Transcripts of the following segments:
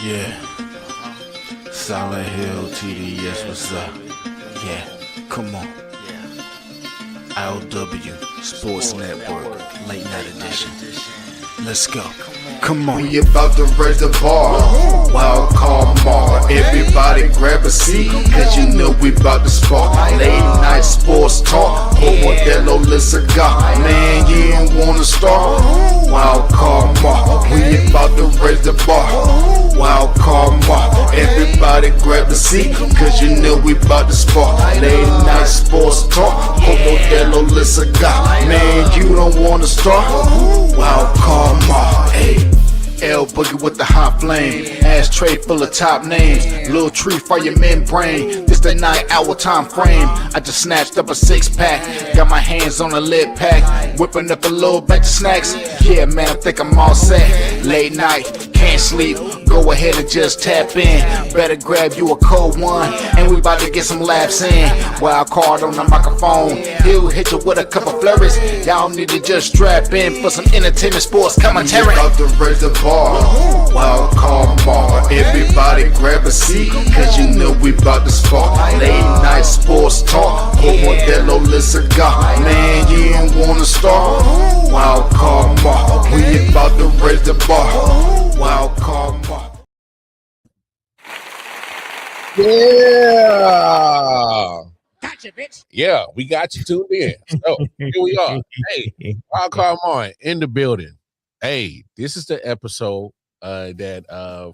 Yeah, Silent Hill TDS, what's up? Yeah, come on. I.O.W. Sports Network, late night edition. Let's go. Come on. We about to raise the bar. Wild card mar. Everybody grab a seat, cause you know we about to spark. Late night sports talk. Por Modelo Le Cigar. Man, you don't wanna start. Wild card mar. We about to raise the bar. Wild card mar. Everybody grab a seat, cause you know we about to spark. Late night sports talk. Por Modelo Le Cigar. Man, you don't wanna start. Wild card mar. Hey. L Boogie with the hot flame, ashtray full of top names, little tree for your membrane. This the 9-hour time frame. I just snatched up a 6-pack, got my hands on a lid pack, whipping up a little batch of snacks. Yeah, man, I think I'm all set. Late night, can't sleep. Go ahead and just tap in. Better grab you a cold one, and we about to get some laps in. Wild card on the microphone, he'll hit you with a couple flurries. Y'all need to just strap in for some entertainment sports commentary. About to raise the bar. Wild card bar. Everybody grab a seat, cause you know we about to spark. Late night sports talk. Por Modelo Le Cigar. Man, you don't wanna start. Wild card bar. We about to raise the bar. Wild card bar. Yeah. Gotcha, bitch. Yeah, we got you tuned in. So here we are. Hey, Wild Card Martin in the building. Hey, this is the episode that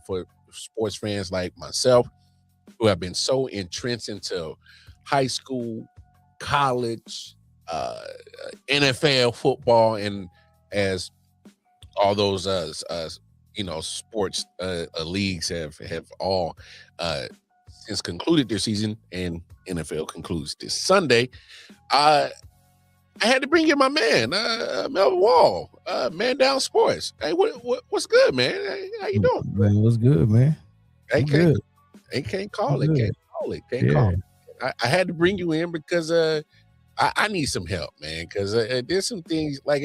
for sports fans like myself who have been so entrenched into high school, college, NFL football, and as all those sports leagues have all since concluded their season, and NFL concludes this Sunday. I had to bring in my man, Melvin Wall, Man Down Sports. Hey, what's good, man? Hey, how you doing? Man, what's good, man? Hey, can't call it. I had to bring you in because I need some help, man. Because there's some things like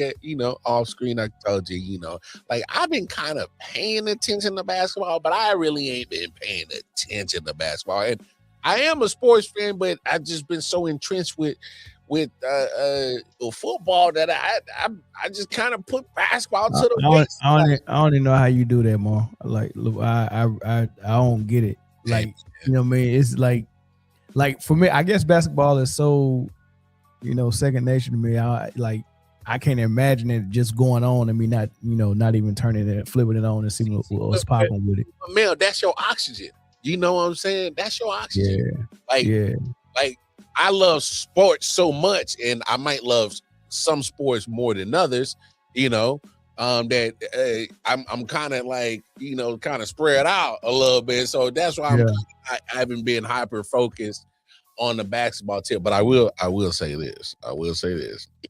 off screen. I told you, like I've been kind of paying attention to basketball, but I really ain't been paying attention to basketball. And I am a sports fan, but I've just been so entrenched with football that I just kind of put basketball to the waist. I don't even know how you do that, Mo. Like, look, I don't get it. Like, you know what I mean? It's like for me, I guess basketball is so, second nature to me. I can't imagine it just going on and me not even turning it, flipping it on and see what's popping with it. Man, that's your oxygen. You know what I'm saying? That's your oxygen. Like I love sports so much, and I might love some sports more than others, that I'm kind of like, kind of spread out a little bit. So that's why I haven't been hyper focused on the basketball tip. But I will say this.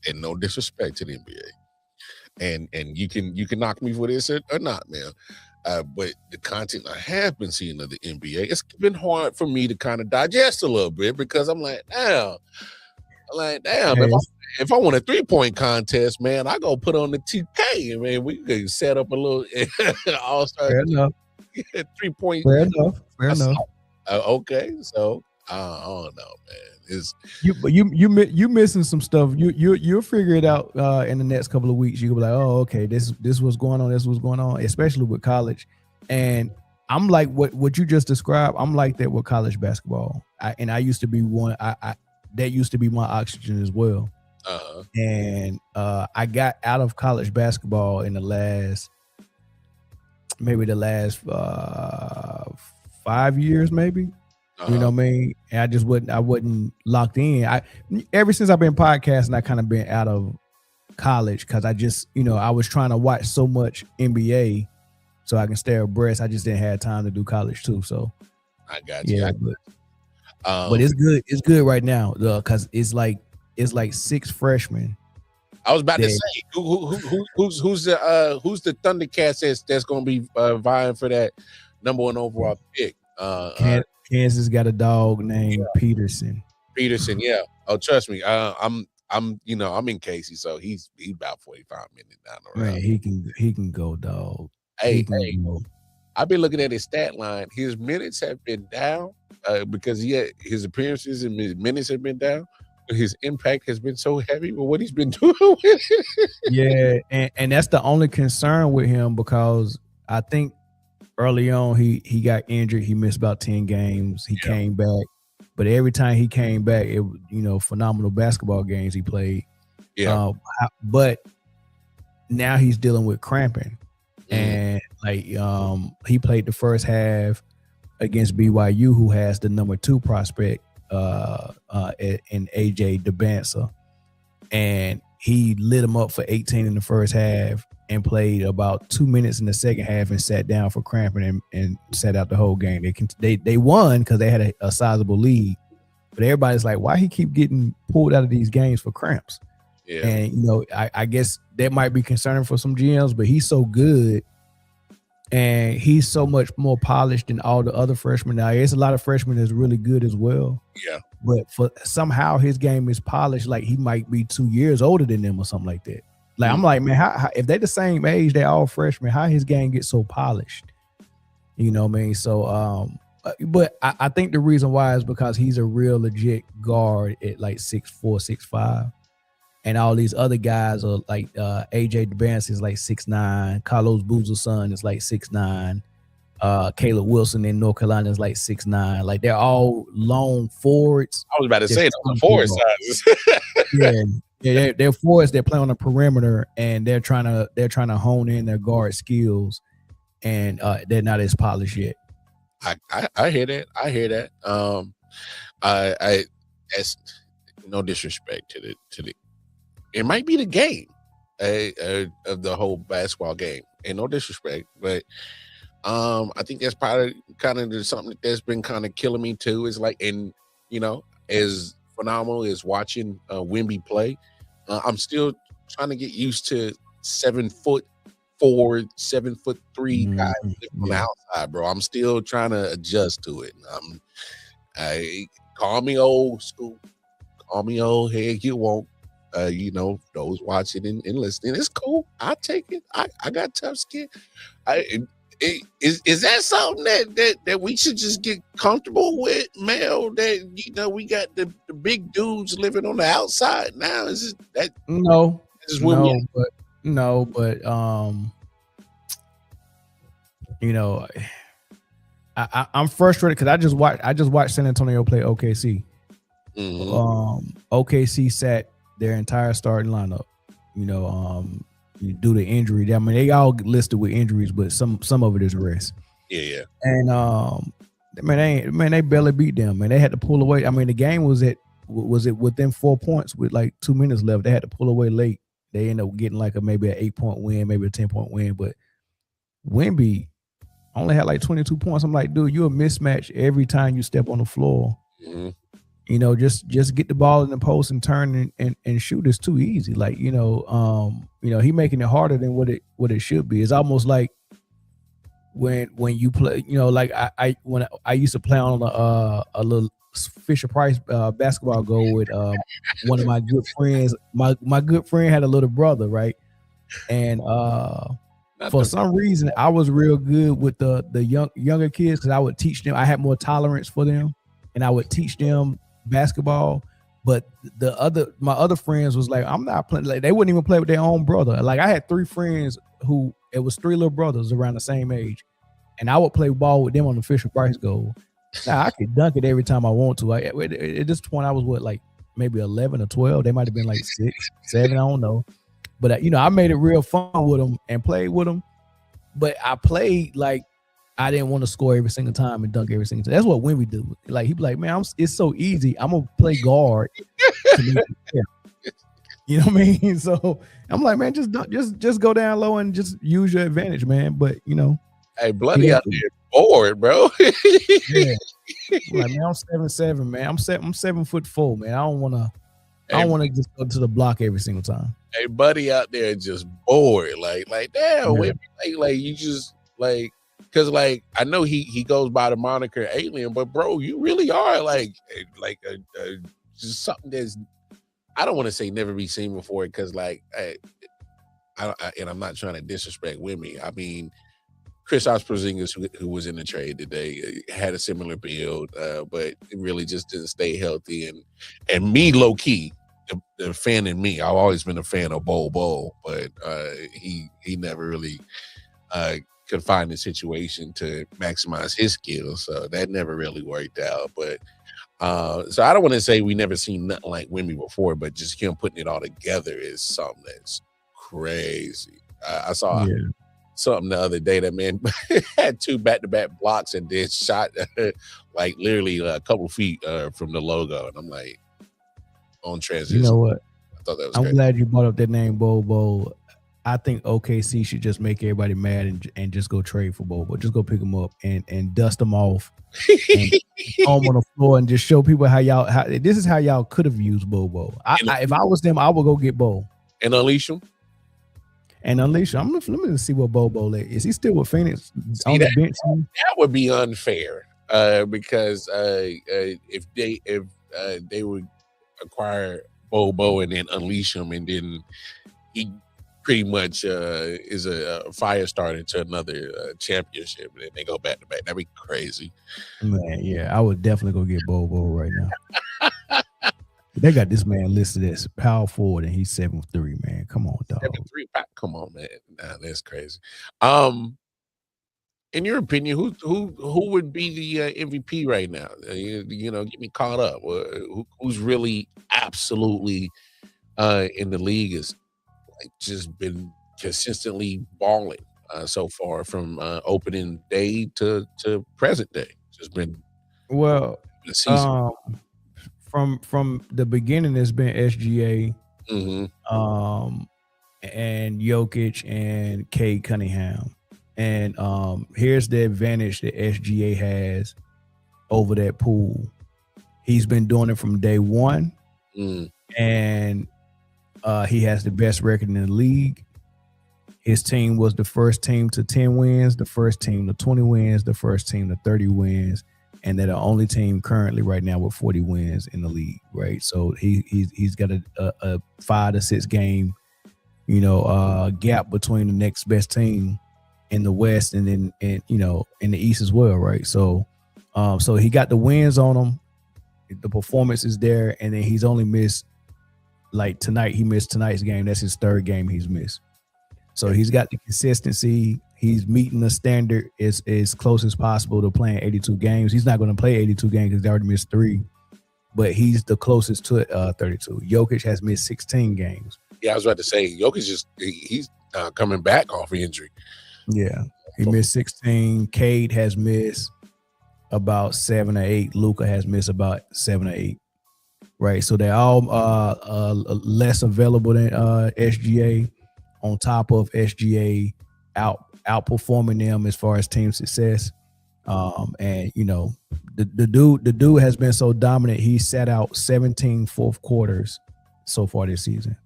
And no disrespect to the NBA. And you can knock me for this or not, man. But the content I have been seeing of the NBA, it's been hard for me to kind of digest a little bit because I'm like, damn. If I want a 3-point contest, man, I go put on the 2K. Man, we could set up a little all-star 3-point. Fair enough. Okay, so I don't know, man. It's you missing some stuff. You'll figure it out in the next couple of weeks. You'll be like, oh, okay, this was going on. This was going on, especially with college. And I'm like what you just described. I'm like that with college basketball. I used to be one. That used to be my oxygen as well. Uh-huh. And I got out of college basketball in the last 5 years, maybe. Uh-huh. You know what I mean? And I wasn't locked in. Ever since I've been podcasting, I kind of been out of college because I just, I was trying to watch so much NBA so I can stay abreast. I just didn't have time to do college too. So I got you. Yeah, but it's good. It's good right now because it's like 6 freshmen. I was about to say who's the Thundercats that's going to be vying for that #1 overall pick. Kansas got a dog named Peterson. Yeah. Oh, trust me. I'm in Casey, so he's about 45 minutes down the road. Man, he can go, dog. Hey, I've been looking at his stat line. His minutes have been down because his appearances and his minutes have been down. But his impact has been so heavy with what he's been doing with it. Yeah, and that's the only concern with him because I think early on he got injured. He missed about 10 games. He came back, but every time he came back, it phenomenal basketball games he played. Yeah, but now he's dealing with cramping, and like he played the first half against BYU, who has the number 2 prospect in A.J. and he lit him up for 18 in the first half and played about 2 minutes in the second half and sat down for cramping and sat out the whole game. They won because they had a sizable lead, but everybody's like, why he keep getting pulled out of these games for cramps? yeah. And I guess that might be concerning for some GMs, but he's so good and he's so much more polished than all the other freshmen. Now, there's a lot of freshmen that's really good as well. Yeah. But for somehow his game is polished, like he might be 2 years older than them or something like that. Like I'm like, man, how if they're the same age, they're all freshmen, how his game gets so polished? You know what I mean? So but I think the reason why is because he's a real legit guard at like 6'4", 6'5". And all these other guys are like A.J. DeBance is like 6'9", Carlos Boozer's son is like 6'9", Caleb Wilson in North Carolina is like 6'9". Like they're all long forwards. I was about to say the forward sizes. Yeah, they're forwards. They play on the perimeter, and they're trying to hone in their guard skills, and they're not as polished yet. I hear that. I hear that. I that's no disrespect to the. It might be the game of the whole basketball game, and no disrespect, but I think that's probably kind of something that's been kind of killing me too. Is like, and as phenomenal as watching Wemby play, I'm still trying to get used to 7'4", 7'3" guys on the outside, bro. I'm still trying to adjust to it. Call me old school, call me old head. You won't. Those watching and listening, it's cool. I'll take it. I got tough skin. Is that something that we should just get comfortable with, Mel? That we got the big dudes living on the outside now. Is it that? No, I'm frustrated because I just watched San Antonio play OKC. OKC sat their entire starting lineup, due to injury. I mean, they all listed with injuries, but some of it is rest. Yeah. And they barely beat them, and they had to pull away. I mean, the game was within 4 points with like 2 minutes left. They had to pull away late. They ended up getting like maybe an 8-point win, maybe a 10-point win. But Wemby only had like 22 points. I'm like, dude, you're a mismatch every time you step on the floor. Just get the ball in the post and turn and shoot is too easy. Like, he making it harder than what it should be. It's almost like when you play, like when I used to play on a little Fisher Price basketball goal with one of my good friends. My good friend had a little brother, right? And for some reason I was real good with the younger kids because I would teach them. I had more tolerance for them, and I would teach them basketball. But my other friends was like, I'm not playing. Like, they wouldn't even play with their own brother. Like, I had 3 friends who it was 3 little brothers around the same age, and I would play ball with them on the Fisher Price goal. Now I could dunk it every time I want to. At this point, I was like maybe 11 or 12. They might have been like 6, 7. I don't know. But I made it real fun with them and played with them. But I played like I didn't want to score every single time and dunk every single time. That's what Wemby do. Like, he'd be like, man, it's so easy. I'm gonna play guard. You know what I mean? So I'm like, man, just go down low and just use your advantage, man. But hey, bloody out there bored, bro. Yeah. Like, man, I'm 7'7", man. I'm 7'4", man. I don't wanna just go to the block every single time. Hey, buddy out there just bored. Like damn, Wemby, like you just like. Because, like, I know he goes by the moniker Alien, but, bro, you really are, like just something that's, I don't want to say never be seen before, because, like, and I'm not trying to disrespect Wemby. I mean, Kristaps Porzingis, who was in the trade today, had a similar build, but it really just didn't stay healthy. And me, low key, the fan in me, I've always been a fan of Bol, but he never really could find a situation to maximize his skills, so that never really worked out. But so I don't want to say we never seen nothing like Wemby before, but just him putting it all together is something that's crazy. I saw something the other day that man had 2 back-to-back blocks and then shot like literally a couple feet from the logo, and I'm like, on transition. You know what? I thought that was. I'm glad you brought up that name, Bobo. I think OKC should just make everybody mad and just go trade for Bobo. Just go pick him up and dust him off, and home on the floor and just show people how this is how y'all could have used Bobo. If I was them, I would go get Bo and unleash him. Let me see what Bobo is. He still with Phoenix on the bench? That would be unfair because if they would acquire Bobo and then unleash him, and then he pretty much is a fire starter to another championship, and then they go back to back. That'd be crazy. Man, yeah, I would definitely go get Bobo right now. They got this man listed as power forward, and he's 7'3", man. Come on, dog. 7'3", come on, man. Nah, that's crazy. In your opinion, who would be the MVP right now? You know, get me caught up. Who's really absolutely in the league is like just been consistently balling so far from opening day to present day. Just been well. The season. From the beginning, it's been SGA, and Jokic and Cade Cunningham. And here's the advantage that SGA has over that pool. He's been doing it from day one, and he has the best record in the league. His team was the first team to 10 wins, the first team to 20 wins, the first team to 30 wins. And they're the only team currently right now with 40 wins in the league, right? So he's got a 5 to 6 game, gap between the next best team in the West and then in the East as well, right? So he got the wins on him, the performance is there, and then he's only missed like tonight. He missed tonight's game. That's his 3rd game he's missed. So he's got the consistency. He's meeting the standard as close as possible to playing 82 games. He's not going to play 82 games because he already missed 3, but he's the closest to 32. Jokic has missed 16 games. Yeah, I was about to say, Jokic he's coming back off injury. Yeah, he missed 16. Cade has missed about 7 or 8. Luka has missed about 7 or 8. Right, so they're all less available than SGA. On top of SGA outperforming them as far as team success, and the dude has been so dominant. He sat out 17 fourth quarters so far this season.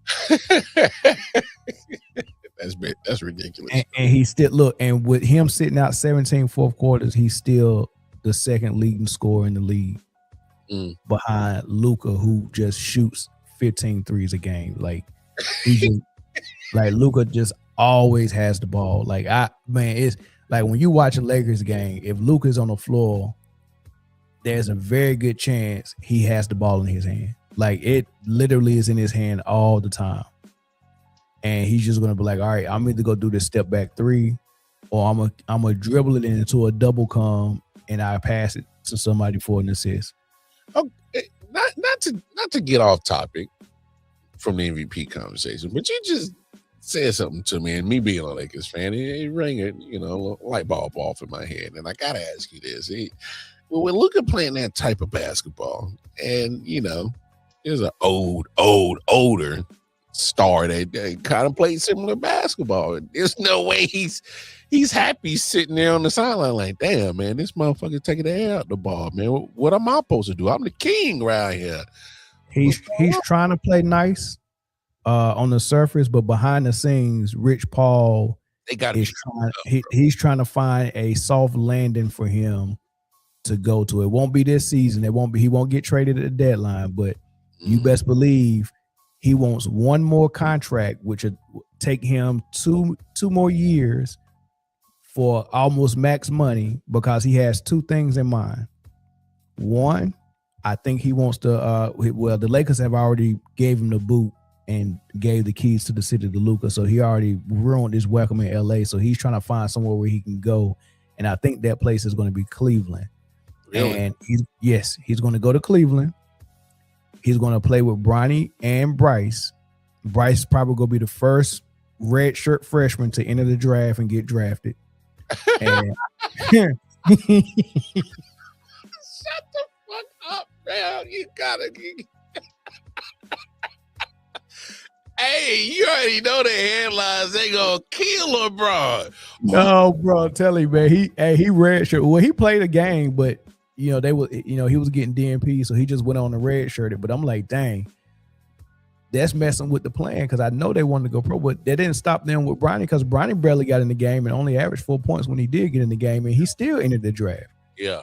That's ridiculous. And he still and with him sitting out 17 fourth quarters, he's still the 2nd leading scorer in the league, behind Luka, who just shoots 15 threes a game. Like like Luka just always has the ball. Like it's like when you watch a Lakers game, if Luka's on the floor, there's a very good chance he has the ball in his hand. Like it literally is in his hand all the time. And he's just gonna be like, all right, I'm either gonna do this step back 3, or I'm gonna dribble it into a double come and I pass it to somebody for an assist. Okay, not to get off topic from the MVP conversation, but you just said something to me, and me being a Lakers fan, it rang a light bulb off in my head. And I gotta ask you this: when Luka playing that type of basketball, and there's an older star that kind of played similar basketball, there's no way he's happy sitting there on the sideline like, damn man, this motherfucker taking the air out the ball, man. What am I supposed to do? I'm the king right here. He's trying to play nice on the surface, but behind the scenes, Rich Paul he's trying to find a soft landing for him to go to. It won't be this season. He won't get traded at the deadline, but you best believe he wants one more contract, which would take him two more years, for almost max money because he has two things in mind. One, I think he wants to. Well, the Lakers have already gave him the boot and gave the keys to the city to Luka, so he already ruined his welcome in LA. So he's trying to find somewhere where he can go, and I think that place is going to be Cleveland. Really? And he's going to go to Cleveland. He's going to play with Bronny and Bryce. Bryce is probably going to be the first red shirt freshman to enter the draft and get drafted. And Shut the fuck up, man. You gotta. Hey, you already know the headlines. They gonna kill LeBron. no, bro, tell him, man. He red shirt. Well, he played a game, but he was getting DNP, so he just went on the red shirted. But I'm like, dang, that's messing with the plan because I know they wanted to go pro, but that didn't stop them with Bronny because Bronny barely got in the game and only averaged 4 points when he did get in the game, and he still entered the draft. Yeah.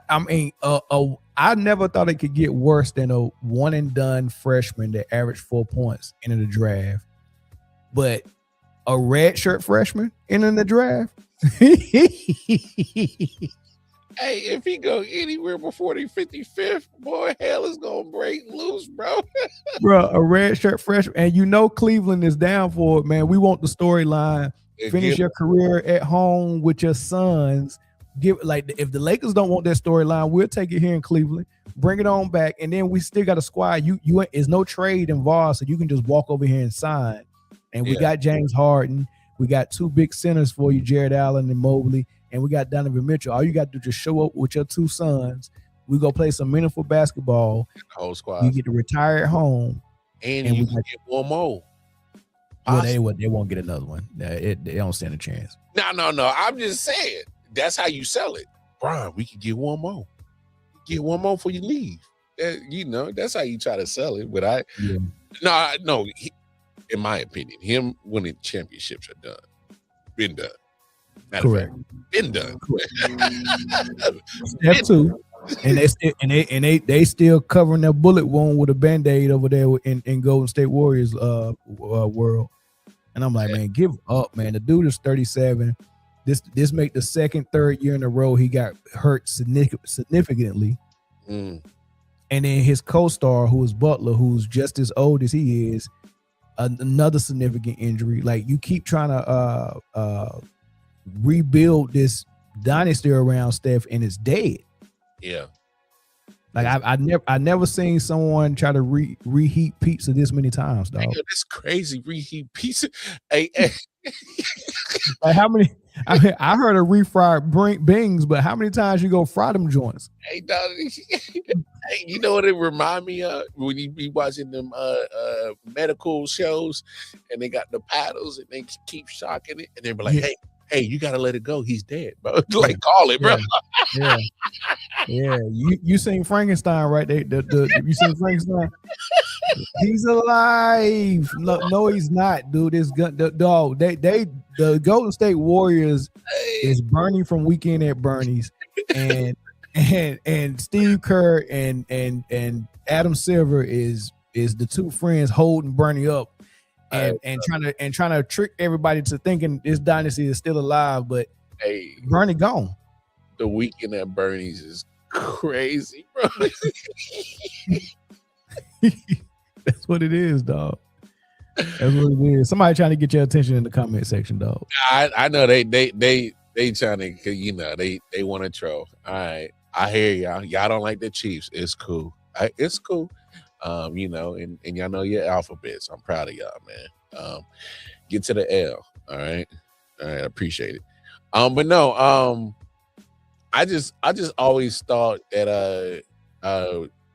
I mean, I never thought it could get worse than a one and done freshman that averaged 4 points in the draft, but a red shirt freshman in the draft. Hey, if he go anywhere before the 55th, boy, hell is gonna break loose, bro. Bro, a red shirt freshman, and Cleveland is down for it, man. We want the storyline. Finish your career at home with your sons. If the Lakers don't want that storyline, we'll take it here in Cleveland, bring it on back, and then we still got a squad. You is no trade involved, so you can just walk over here and sign. And we got James Harden, we got two big centers for you, Jared Allen and Mobley, and we got Donovan Mitchell. All you got to do is just show up with your two sons. We go play some meaningful basketball. Whole squad. You get to retire at home, and you can get one more. Well, they won't get another one. They don't stand a chance. No. I'm just saying. That's how you sell it. Brian, we can get one more. Get one more before you leave. That's how you try to sell it. But no, in my opinion, him winning championships are done. Been done. Correct. Been done. Step two. And they still covering their bullet wound with a Band-Aid over there in Golden State Warriors world. And I'm like, man, give up, man. The dude is 37. This make the third year in a row he got hurt significantly. And then his co-star, who is Butler, who's just as old as he is, another significant injury. Like, you keep trying to rebuild this dynasty around Steph, and it's dead. Yeah. Like, I never seen someone try to reheat pizza this many times, dog. That's crazy. Reheat pizza. Hey. Like, how many? I mean, I heard of refried beans, but how many times you go fry them joints? Hey, dog. Hey, you know what it remind me of when you be watching them medical shows, and they got the paddles and they keep shocking it, and they be like, "Hey, you gotta let it go. He's dead, bro." Like, call it, bro. Yeah. You seen Frankenstein, right? You seen Frankenstein? He's alive. No, he's not, dude. The Golden State Warriors is Bernie from Weekend at Bernie's, and Steve Kerr and Adam Silver is the two friends holding Bernie up and trying to trick everybody to thinking this dynasty is still alive, but Bernie gone. The Weekend at Bernie's is crazy, bro. That's what it is, dog. That's what it is. Somebody trying to get your attention in the comment section, dog. I know they trying to, they want to troll. All right, I hear y'all. Y'all don't like the Chiefs. It's cool. It's cool. And y'all know your alphabets. I'm proud of y'all, man. Get to the L. All right. I appreciate it. But no. I just always thought that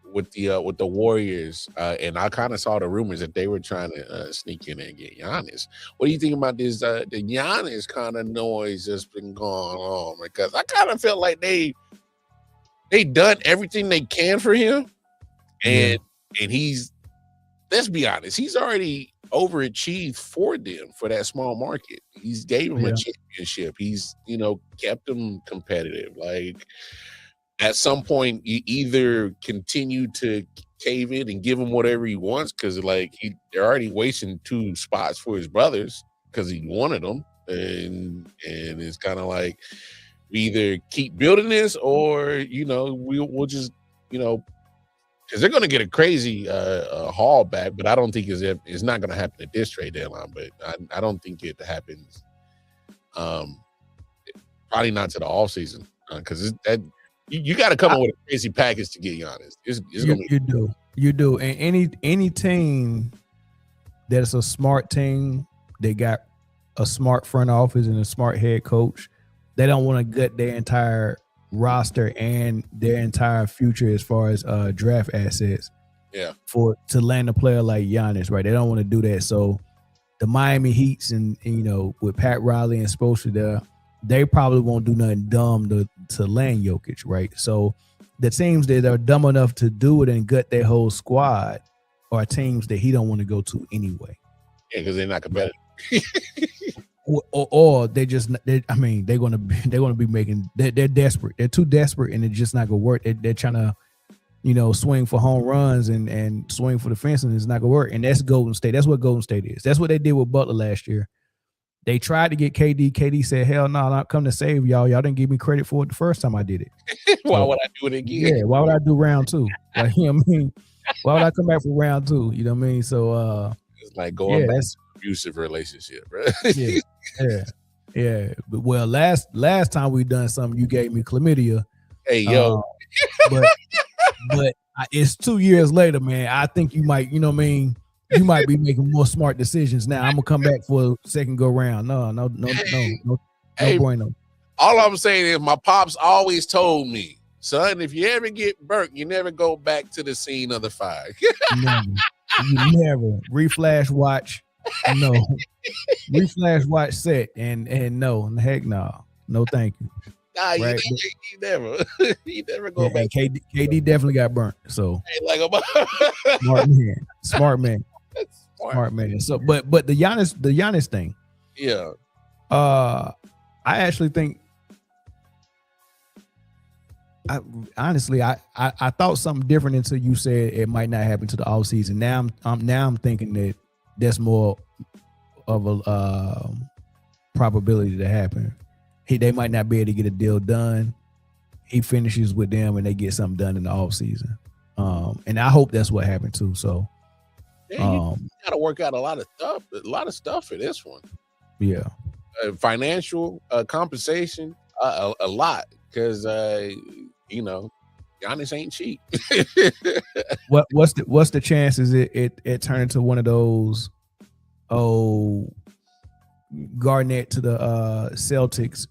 with the Warriors, and I kind of saw the rumors that they were trying to sneak in and get Giannis. What do you think about this? The Giannis kind of noise that's been going on, because I kind of felt like they done everything they can for him, and he's, let's be honest, he's already overachieved for them for that small market. He's gave him a championship. He's kept them competitive. Like, at some point, you either continue to cave in and give him whatever he wants, because they're already wasting 2 spots for his brothers because he wanted them. and it's kind of like we either keep building this or we'll just because they're going to get a crazy haul back, but I don't think it's not going to happen at this trade deadline. But I don't think it happens. Probably not to the off season because you got to come up with a crazy package to get Giannis. You do, and any team that's a smart team, they got a smart front office and a smart head coach. They don't want to gut their entire roster and their entire future as far as draft assets. Yeah. To land a player like Giannis, right? They don't want to do that. So the Miami Heats and with Pat Riley and Spoelstra there, they probably won't do nothing dumb to land Jokic, right? So the teams that are dumb enough to do it and gut their whole squad are teams that he don't want to go to anyway. Yeah, because they're not competitive. or they're gonna be making they're desperate. They're too desperate, and it's just not gonna work. They're trying to swing for home runs and swing for the fence, and it's not gonna work. And that's Golden State. That's what Golden State is. That's what they did with Butler last year. They tried to get KD. KD said, "Hell no, I'm not come to save y'all. Y'all didn't give me credit for it the first time I did it. Why would I do it again? Yeah, why would I do round two? Like, you know what I mean? Why would I come back for round two? You know what I mean? So it's like going back to an abusive relationship, right? Yeah. But well, last time we done something, you gave me chlamydia. Hey, yo. But it's 2 years later, man. I think you might, you know what I mean? You might be making more smart decisions now. I'm gonna come back for a second go round. No bueno. All I'm saying is my pops always told me, son, if you ever get burnt, you never go back to the scene of the fire. Never. Reflash watch. No. Reflash watch set and no. Heck no. No thank you. Nah, right? you never go back. KD definitely got burnt. So smart man. Smart man. So but the Giannis thing. Yeah. I actually think I thought something different until you said it might not happen to the off season. Now I'm thinking that that's more of a probability to happen. They might not be able to get a deal done. He finishes with them and they get something done in the off season. And I hope that's what happened too. So you got to work out a lot of stuff for this one. Yeah. Financial compensation, a lot, because Giannis ain't cheap. What's the chances it turned into one of those Garnett to the Celtics,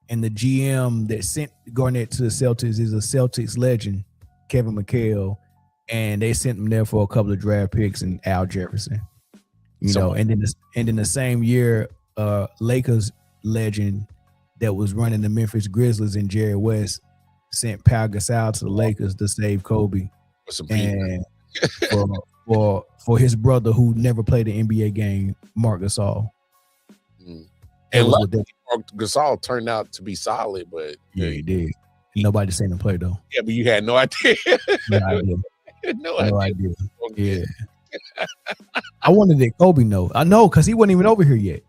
and the GM that sent Garnett to the Celtics is a Celtics legend, Kevin McHale, and they sent him there for a couple of draft picks and Al Jefferson. And then the same year, Lakers legend that was running the Memphis Grizzlies and Jerry West sent Pau Gasol to the Lakers to save Kobe, and for his brother who never played an NBA game, Marc Gasol. And Gasol turned out to be solid, but yeah, he did. Nobody seen him play though. Yeah, but you had no idea. No idea. Yeah. I wondered did Kobe know. I know because he wasn't even over here yet.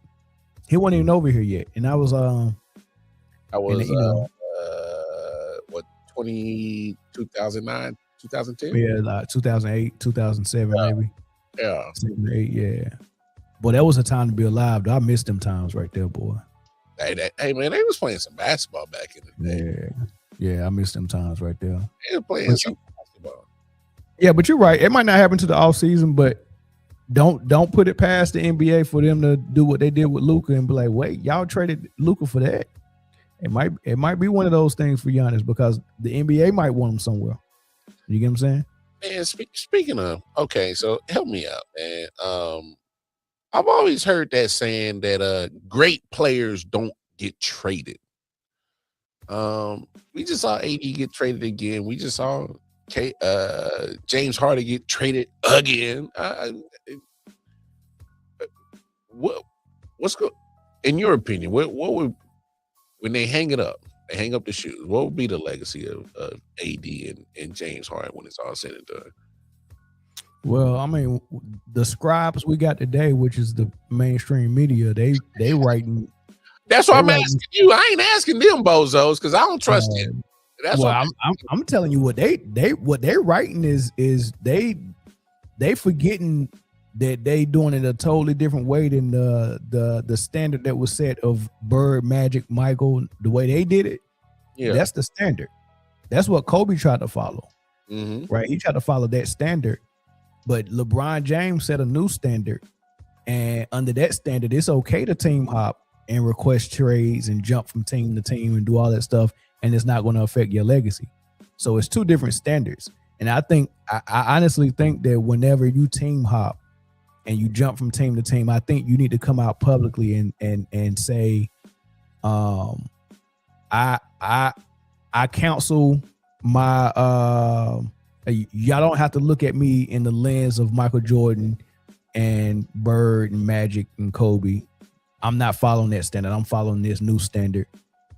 And I was 2009, 2010? Yeah, like 2008, 2007 maybe. Yeah. 7 or 8, yeah. Boy, that was a time to be alive. I missed them times right there, boy. Hey man, they was playing some basketball back in the day. Yeah, I missed them times right there. They were playing some basketball. Yeah, but you're right. It might not happen to the off season, but don't put it past the NBA for them to do what they did with Luka and be like, wait, y'all traded Luka for that. It might be one of those things for Giannis because the NBA might want him somewhere. You get what I'm saying? Man, speaking of, okay, so help me out, man. I've always heard that saying that great players don't get traded. We just saw AD get traded again. We just saw James Harden get traded again. What's good in your opinion? What would, when they hang up the shoes, what would be the legacy of AD and James Harden when it's all said and Well, I mean, the scribes we got today, which is the mainstream media, they writing. That's why I'm asking you. I ain't asking them bozos because I don't trust them. That's well, I'm telling you what they're writing is they forgetting that they doing it a totally different way than the standard that was set of Bird, Magic, Michael. The way they did it, that's the standard. That's what Kobe tried to follow. Right? He tried to follow that standard, but LeBron James set a new standard, and under that standard, it's okay to team hop and request trades and jump from team to team and do all that stuff, and it's not going to affect your legacy. So it's two different standards. And I honestly think that whenever you team hop and you jump from team to team, I think you need to come out publicly and say, I counsel my y'all don't have to look at me in the lens of Michael Jordan and Bird and Magic and Kobe. I'm not following that standard. I'm following this new standard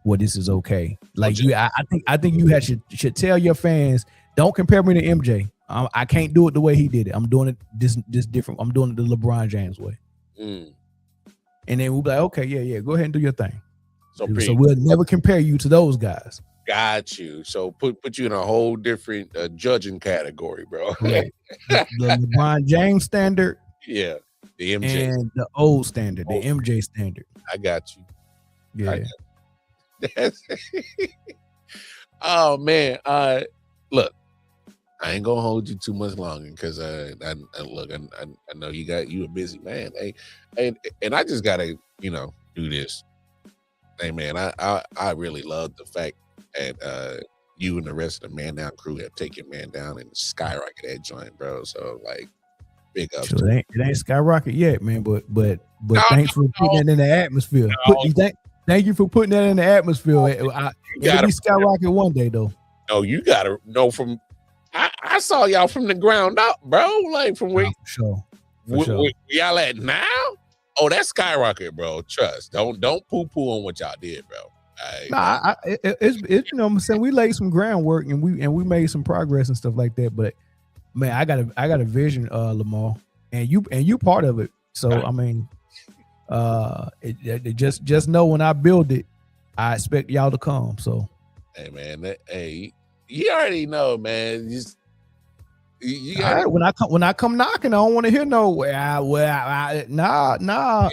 where this is okay. Like I think you should tell your fans, don't compare me to MJ. I can't do it the way he did it. I'm doing it this different. I'm doing it the LeBron James way. And then we'll be like, okay, yeah, go ahead and do your thing. So we'll never compare you to those guys. Got you. So put you in a whole different judging category, bro. Right. the LeBron James standard. Yeah. The MJ and the old standard, the MJ standard. I got you. Yeah. Oh man. Look, I ain't gonna hold you too much longer because I know you a busy man. Hey, and I just gotta, do this. Hey man, I really love the fact that you and the rest of the Man Down crew have taken Man Down and skyrocket that joint, bro. So like, big up. Sure, it ain't skyrocket yet, man. But thanks for putting that in the atmosphere. Thank you for putting that in the atmosphere. It'll be skyrocket one day though. No, you gotta know from. I saw y'all from the ground up, bro. Like from where? For where sure. y'all at now? Oh, that's skyrocket, bro. Trust. Don't poo poo on what y'all did, bro. It's you know what I'm saying, we laid some groundwork and we made some progress and stuff like that. But man, I got a vision, Lamar, and you part of it. So I mean, just know when I build it, I expect y'all to come. So hey man, you already know, man. You all right, when I come knocking, I don't want to hear no nah.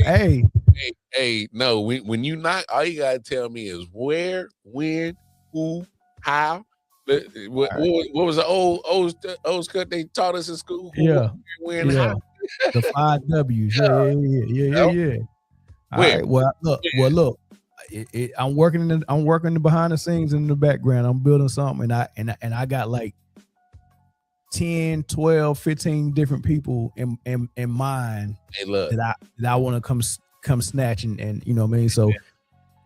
Hey, no. When you knock, all you gotta tell me is where, when, who, how. What was the old cut they taught us in school? Yeah, when, how. The 5 W's. Yeah. All right. Well, look. I'm working the behind the scenes in the background. I'm building something, and I got like 10, 12, 15 different people in mind that I want to come snatching, and you know what I mean. So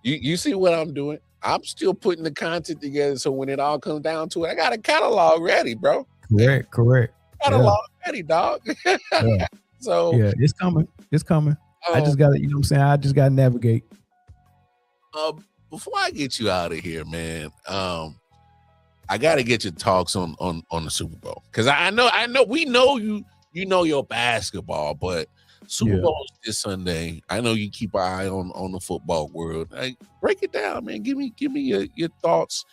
you see what I'm doing? I'm still putting the content together. So when it all comes down to it, I got a catalog ready, bro. Correct. Catalog ready, dog. Yeah. So yeah, it's coming. I just got to, you know what I'm saying? I just got to navigate. Before I get you out of here, man, I got to get your talks on the Super Bowl, because I know we know you know your basketball, but Super Bowl this Sunday. I know you keep an eye on the football world. Break it down, man. Give me your thoughts,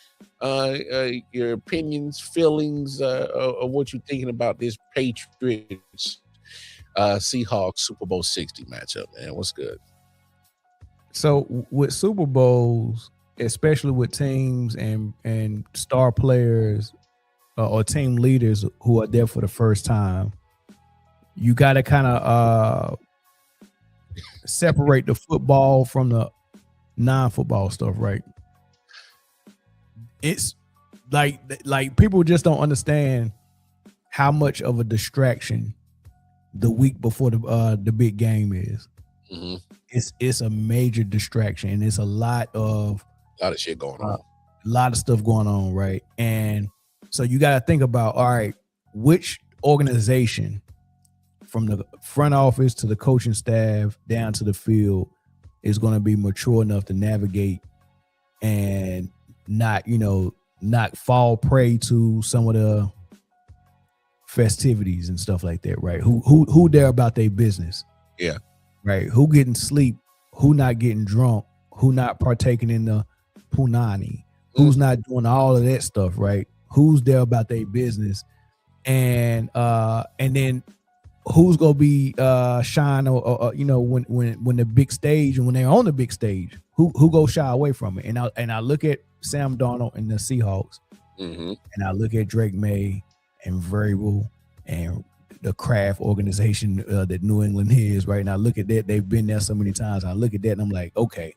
your opinions, feelings of what you're thinking about this Patriots Seahawks Super Bowl 60 matchup, man. What's good? So with Super Bowls, especially with teams and star players or team leaders who are there for the first time, you got to kind of separate the football from the non-football stuff, right? It's like people just don't understand how much of a distraction the week before the big game is. Mm-hmm. It's a major distraction, and it's a lot of shit going on, a lot of stuff going on, right? And so you got to think about, all right, which organization, from the front office to the coaching staff down to the field, is going to be mature enough to navigate and not fall prey to some of the festivities and stuff like that, right? Who there about their business? Yeah. Right. Who getting sleep? Who not getting drunk? Who not partaking in the punani? Who's not doing all of that stuff, right? Who's there about their business? And then who's gonna be shine or when the big stage and when they're on the big stage, who go shy away from it? And I look at Sam Darnold and the Seahawks, and I look at Drake May and Vrabel and the Kraft organization that New England is, right? And I look at that, they've been there so many times. I look at that and I'm like, okay,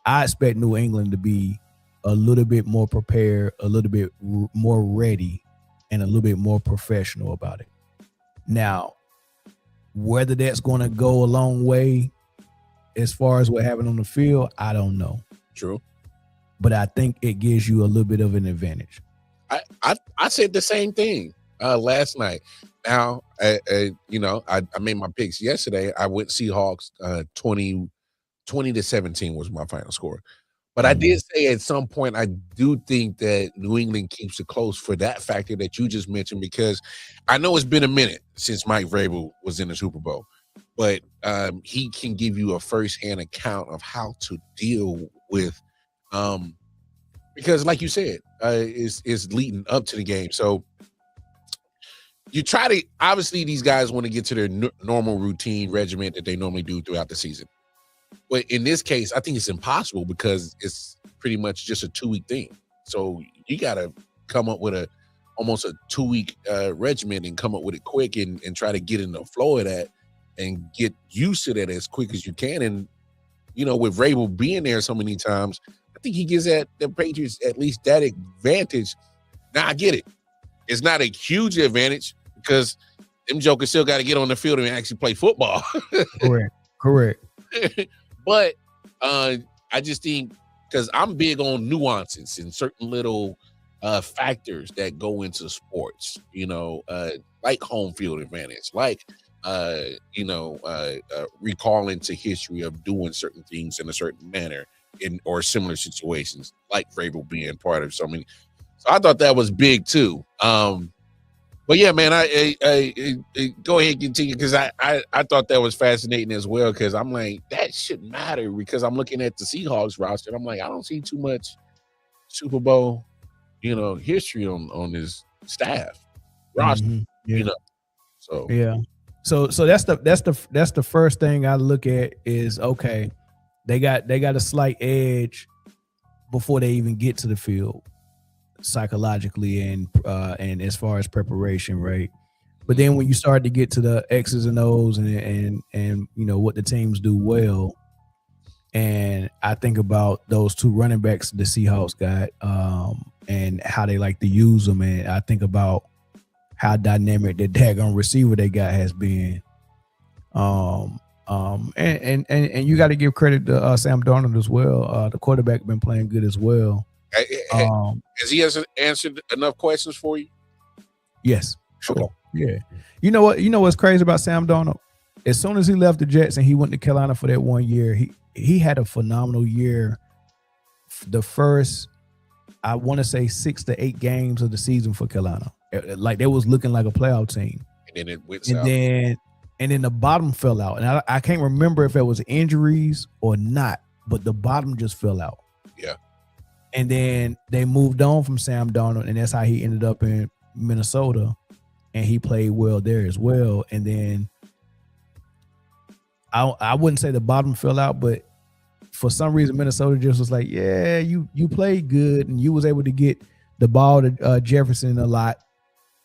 I expect New England to be a little bit more prepared, a little bit more ready, and a little bit more professional about it. Now, whether that's going to go a long way as far as what happened on the field, I don't know. True. But I think it gives you a little bit of an advantage. I said the same thing last night. Now, I made my picks yesterday. I went Seahawks 20-17 was my final score. But I did say at some point, I do think that New England keeps it close for that factor that you just mentioned, because I know it's been a minute since Mike Vrabel was in the Super Bowl, but he can give you a firsthand account of how to deal with, because like you said, it's leading up to the game. So you try to, obviously these guys want to get to their normal routine regimen that they normally do throughout the season. But in this case, I think it's impossible because it's pretty much just a 2-week thing. So you got to come up with almost a 2-week regimen and come up with it quick and try to get in the flow of that and get used to that as quick as you can. And, with Vrabel being there so many times, I think he gives the Patriots at least that advantage. Now, I get it. It's not a huge advantage because them jokers still got to get on the field and actually play football. Correct. But I just think, because I'm big on nuances and certain little factors that go into sports, like home field advantage, like recalling to history of doing certain things in a certain manner or similar situations, like Vrabel being part of so many. So I thought that was big too. But yeah, man, I go ahead and continue, because I thought that was fascinating as well, because I'm like, that shouldn't matter, because I'm looking at the Seahawks roster and I'm like, I don't see too much Super Bowl, history on this staff roster, So yeah, so that's the first thing I look at is, okay, they got a slight edge before they even get to the field, psychologically and as far as preparation, right? But then when you start to get to the X's and O's and what the teams do well, and I think about those two running backs the Seahawks got, and how they like to use them, and I think about how dynamic that daggone receiver they got has been, and you got to give credit to Sam Darnold as well. The quarterback been playing good as well. Has he answered enough questions for you? Yes, sure. Okay. Yeah. You know what's crazy about Sam Darnold? As soon as he left the Jets and he went to Carolina for that 1 year, he had a phenomenal year. The first, I want to say 6 to 8 games of the season for Carolina, like they was looking like a playoff team. And then it went south. And then the bottom fell out, and I can't remember if it was injuries or not, but the bottom just fell out. Yeah. And then they moved on from Sam Darnold, and that's how he ended up in Minnesota, and he played well there as well. And then I wouldn't say the bottom fell out, but for some reason Minnesota just was like, yeah, you played good and you was able to get the ball to Jefferson a lot,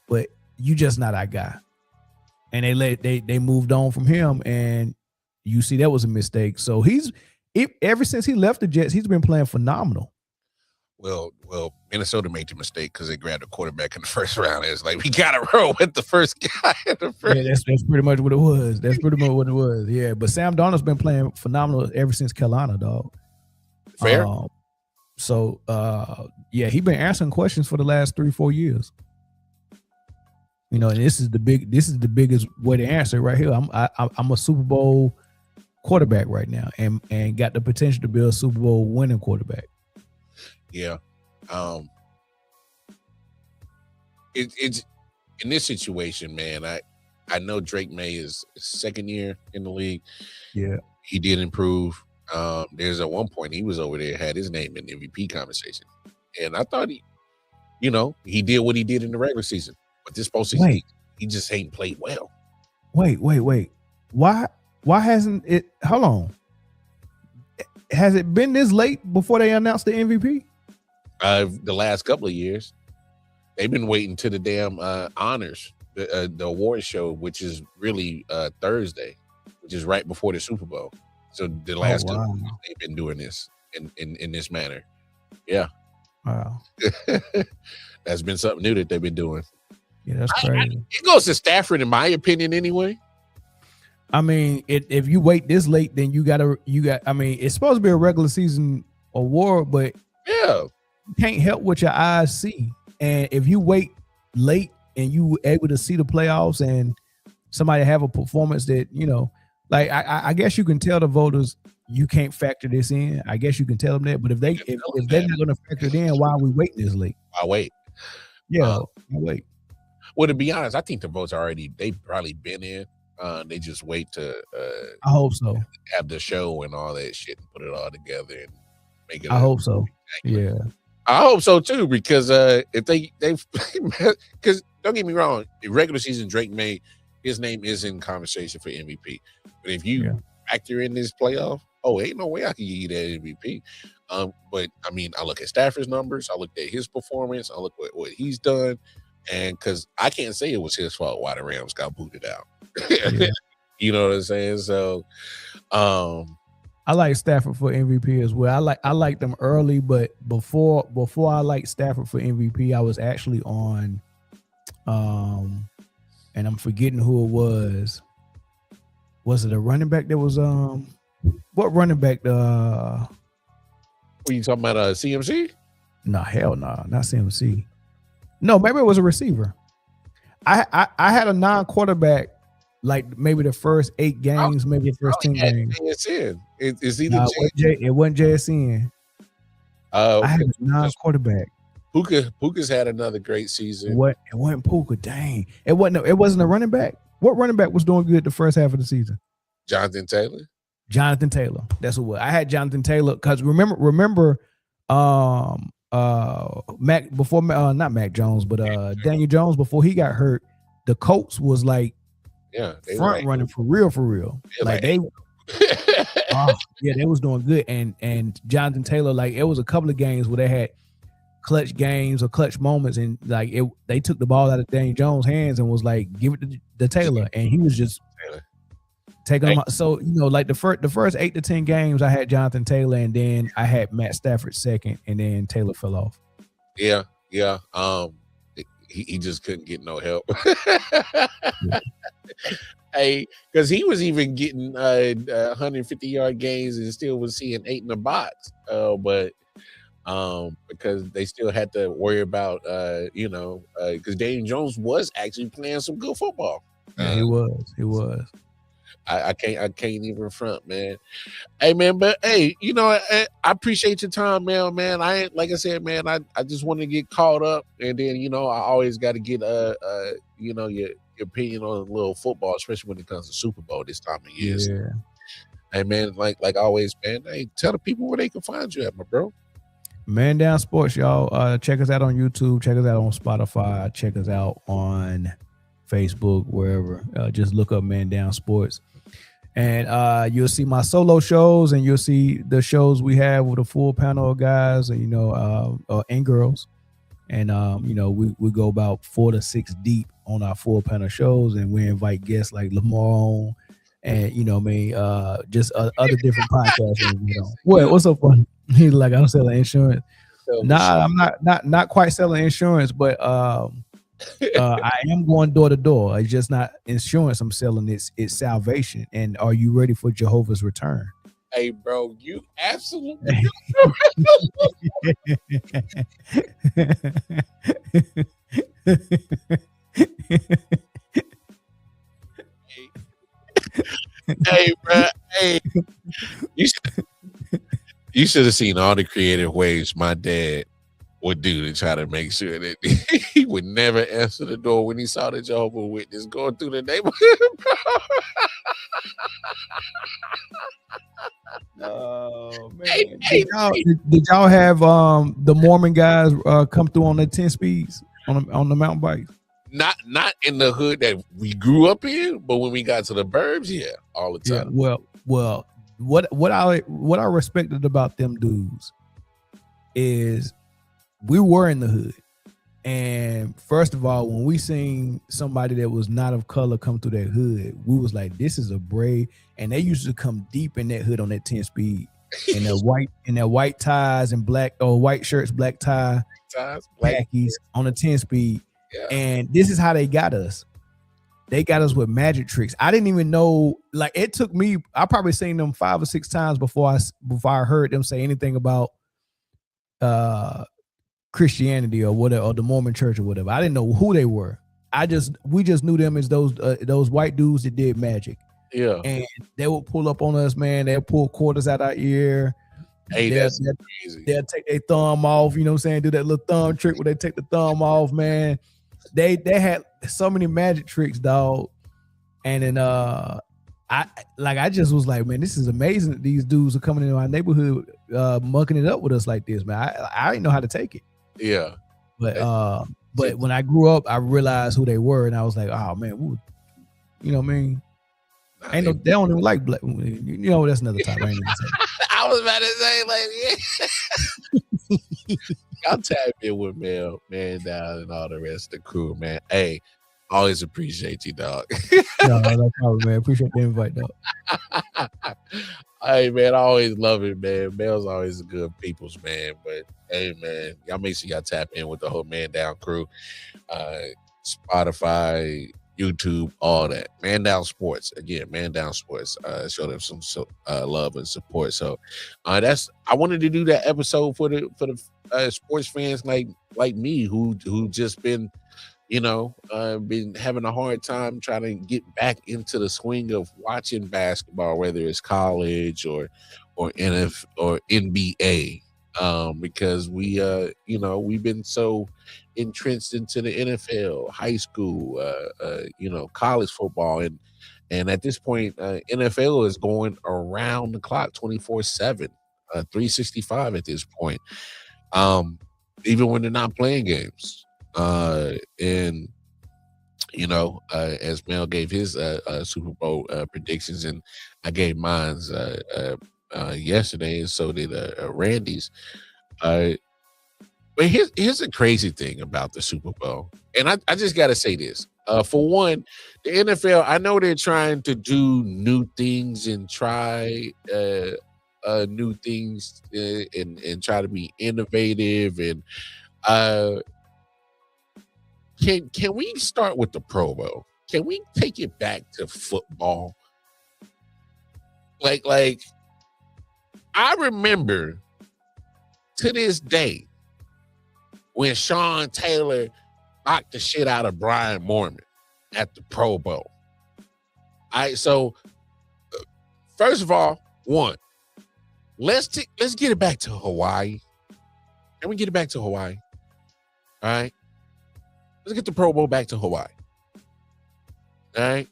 but you just not our guy. And they moved on from him, and you see that was a mistake. So ever since he left the Jets, he's been playing phenomenal. Well, Minnesota made the mistake because they grabbed a quarterback in the first round. It's like, we got to roll with the first guy. Yeah, that's pretty much what it was. That's pretty much what it was. Yeah, but Sam Darnold's been playing phenomenal ever since Carolina, dog. Fair. Yeah, he's been answering questions for the last 3-4 years. And this is the biggest way to answer it right here. I'm a Super Bowl quarterback right now, and got the potential to be a Super Bowl winning quarterback. Yeah. It's in this situation, man, I know Drake May is second year in the league. Yeah, he did improve. There's at one point he was over there, had his name in the MVP conversation, and I thought he did what he did in the regular season, but this postseason he just ain't played well. Wait. Why hasn't it? Hold on. Has it been this late before they announced the MVP? The last couple of years, they've been waiting to the damn honors, the award show, which is really Thursday, which is right before the Super Bowl. So the last two years, they've been doing this in this manner. Yeah. Wow. That's been something new that they've been doing. Yeah, that's crazy. It goes to Stafford, in my opinion, anyway. I mean, if you wait this late, then you got. I mean, it's supposed to be a regular season award, but yeah, you can't help what your eyes see. And if you wait late and you able to see the playoffs and somebody have a performance that, like I guess you can tell the voters you can't factor this in. I guess you can tell them that. But if they're not going to factor it in, why are we waiting this late? I wait. Yeah, I wait. Well, to be honest, I think the votes they've probably been in. They just wait to I hope so. Have the show and all that shit and put it all together and make it. I hope so. Yeah. I hope so too, because if they because don't get me wrong, the regular season Drake May, his name is in conversation for MVP. But if you factor in this playoff, ain't no way I can give you that MVP. But I mean, I look at Stafford's numbers, I looked at his performance, I look at what he's done, and because I can't say it was his fault why the Rams got booted out. Yeah. You know what I'm saying? So I like Stafford for MVP as well. I like them early, but before I liked Stafford for MVP, I was actually on and I'm forgetting who it was. Was it a running back that was what running back were you talking about CMC? No, hell no, not CMC. No, maybe it was a receiver. I had a non-quarterback like maybe the first 8 games, maybe the first 10 games. It's either it wasn't JSN. I had a non-quarterback. Puka's had another great season. It wasn't Puka. Dang, it wasn't a running back. What running back was doing good the first half of the season? Jonathan Taylor. That's what I had. Jonathan Taylor, because remember, Mac before not Mac Jones, but Daniel Jones before he got hurt, the Colts was like front running for real. They was doing good, and Jonathan Taylor, like it was a couple of games where they had clutch games or clutch moments, and like they took the ball out of Daniel Jones' hands and was like, give it to Taylor, and he was just taking them out. So like the first 8 to 10 games, I had Jonathan Taylor, and then I had Matt Stafford second, and then Taylor fell off. Yeah. He just couldn't get no help. Hey, because he was even getting 150-yard games and still was seeing 8 in the box. But because they still had to worry about because Daniel Jones was actually playing some good football. He was. I can't even front, man. Hey, man, but hey, I appreciate your time, man. I ain't, like I said, man, I just want to get caught up, and then I always got to get your opinion on a little football, especially when it comes to Super Bowl this time of year. Yeah. Hey, man, like always, man. Hey, tell the people where they can find you at, my bro. Man Down Sports, y'all. Check us out on YouTube. Check us out on Spotify. Check us out on Facebook, wherever. Just look up Man Down Sports. And you'll see my solo shows, and you'll see the shows we have with a full panel of guys, and girls. And we go about 4 to 6 deep on our full panel shows, and we invite guests like Lamar on, and just other different podcasts. What's so funny? He's like, I'm selling insurance. Nah, I'm not quite selling insurance, but I am going door to door. It's just not insurance I'm selling. It's salvation. And are you ready for Jehovah's return? Hey, bro, you absolutely. Hey, bro. Hey, you should have seen all the creative ways my dad would do to try to make sure that he would never answer the door when he saw the Jehovah's Witness going through the neighborhood. Oh man! Hey, Did y'all have the Mormon guys come through on the 10 speeds on the mountain bikes? Not in the hood that we grew up in, but when we got to the burbs, yeah, all the time. Yeah, well, what I respected about them dudes is we were in the hood. And first of all, when we seen somebody that was not of color come through that hood, we was like, this is a brave. And they used to come deep in that hood on that 10 speed. And their white ties and black or white shirts, black tie, khakis on a 10 speed. Yeah. And this is how they got us. They got us with magic tricks. I didn't even know, like it took me, I probably seen them 5 or 6 times before I heard them say anything about Christianity or whatever, or the Mormon church or whatever. I didn't know who they were. We just knew them as those white dudes that did magic. Yeah. And they would pull up on us, man. They'll pull quarters out our ear. Hey, that's crazy. They'll take their thumb off, you know what I'm saying? Do that little thumb trick where they take the thumb off, man. They had so many magic tricks, dog. And then I just was like, man, this is amazing that these dudes are coming into our neighborhood mucking it up with us like this, man. I didn't know how to take it. Yeah. But when I grew up, I realized who they were, and I was like, oh man, you know what I mean? They don't even like black. You know, that's another time. I was about to say, like, yeah. Y'all tap in with man down and all the rest of the crew, man. Hey, always appreciate you, dog. No problem, man. Appreciate the invite, dog. Hey, man, I always love it, man. Mel's always a good people's man. But hey, man, y'all make sure y'all tap in with the whole Man Down crew. Spotify, YouTube, all that. Man Down Sports. Again, Man Down Sports. Show them some love and support. So I wanted to do that episode for the sports fans like me who just been, been having a hard time trying to get back into the swing of watching basketball, whether it's college or NFL or NBA. Because we've been so entrenched into the NFL, high school, college football, and at this point, NFL is going around the clock, 24/7, 365 at this point. Even when they're not playing games, and as Mel gave his Super Bowl predictions, and I gave mine yesterday, and so did Randy's. But here's the crazy thing about the Super Bowl, and I just got to say this. For one, the NFL, I know they're trying to do new things and try new things and try to be innovative. And can we start with the Pro Bowl? Can we take it back to football? Like I remember to this day when Sean Taylor knocked the shit out of Brian Mormon at the Pro Bowl. So first of all, let's get it back to Hawaii. Can we get it back to Hawaii? All right. Let's get the Pro Bowl back to Hawaii. All right.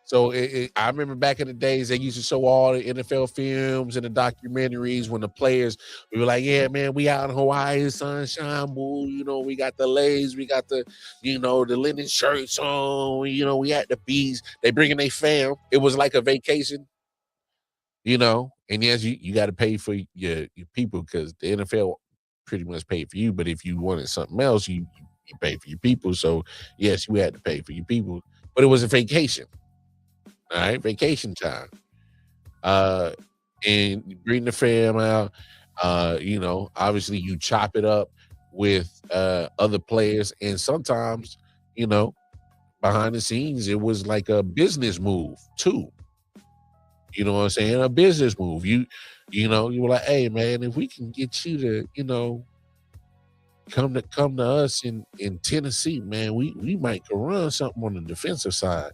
So I remember back in the days, they used to show all the NFL films and the documentaries when the players, we were like, yeah, man, we out in Hawaii, sunshine, boo. We got the legs, we got the, the linen shirts on, we at the beach. They bringing their fam. It was like a vacation, and yes, you got to pay for your people because the NFL pretty much paid for you. But if you wanted something else, you pay for your people. So yes, you had to pay for your people, but it was a vacation. All right, vacation time. And you bring the fam out. Obviously you chop it up with other players, and sometimes, behind the scenes, it was like a business move too. You know what I'm saying? A business move. You were like, hey man, if we can get you to, come to us in Tennessee, man, we might go run something on the defensive side.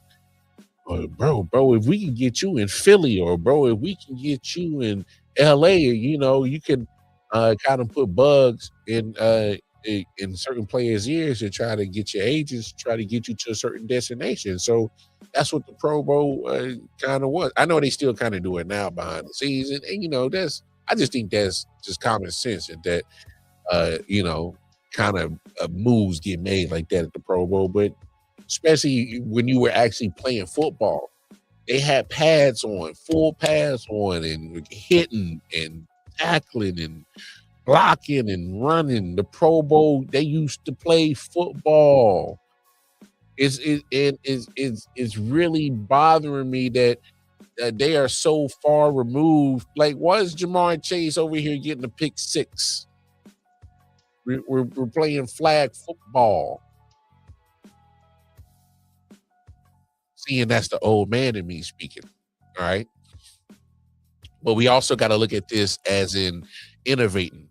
Bro, if we can get you in Philly, or bro, if we can get you in LA, you can kind of put bugs in in certain players' ears to try to get your agents, try to get you to a certain destination. So that's what the Pro Bowl kind of was. I know they still kind of do it now behind the scenes, and I just think that's just common sense that kind of moves get made like that at the Pro Bowl. But especially when you were actually playing football, they had pads on, full pads on, and hitting and tackling and blocking and running. The Pro Bowl, they used to play football. It's really bothering me that they are so far removed. Like, why is Jamar Chase over here getting a pick six? We're playing flag football. Seeing that's the old man in me speaking. All right. But we also got to look at this as in innovating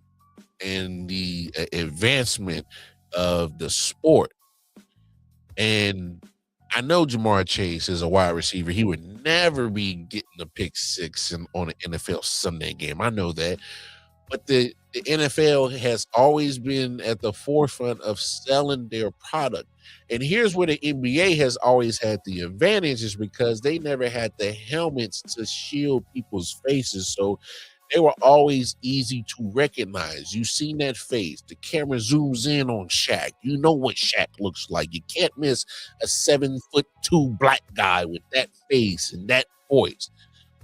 and the advancement of the sport. And I know Jamar Chase is a wide receiver. He would never be getting a pick six on an NFL Sunday game. I know that. But the NFL has always been at the forefront of selling their product. And here's where the NBA has always had the advantage, is because they never had the helmets to shield people's faces. So they were always easy to recognize. You seen that face. The camera zooms in on Shaq. You know what Shaq looks like. You can't miss a 7'2" black guy with that face and that voice.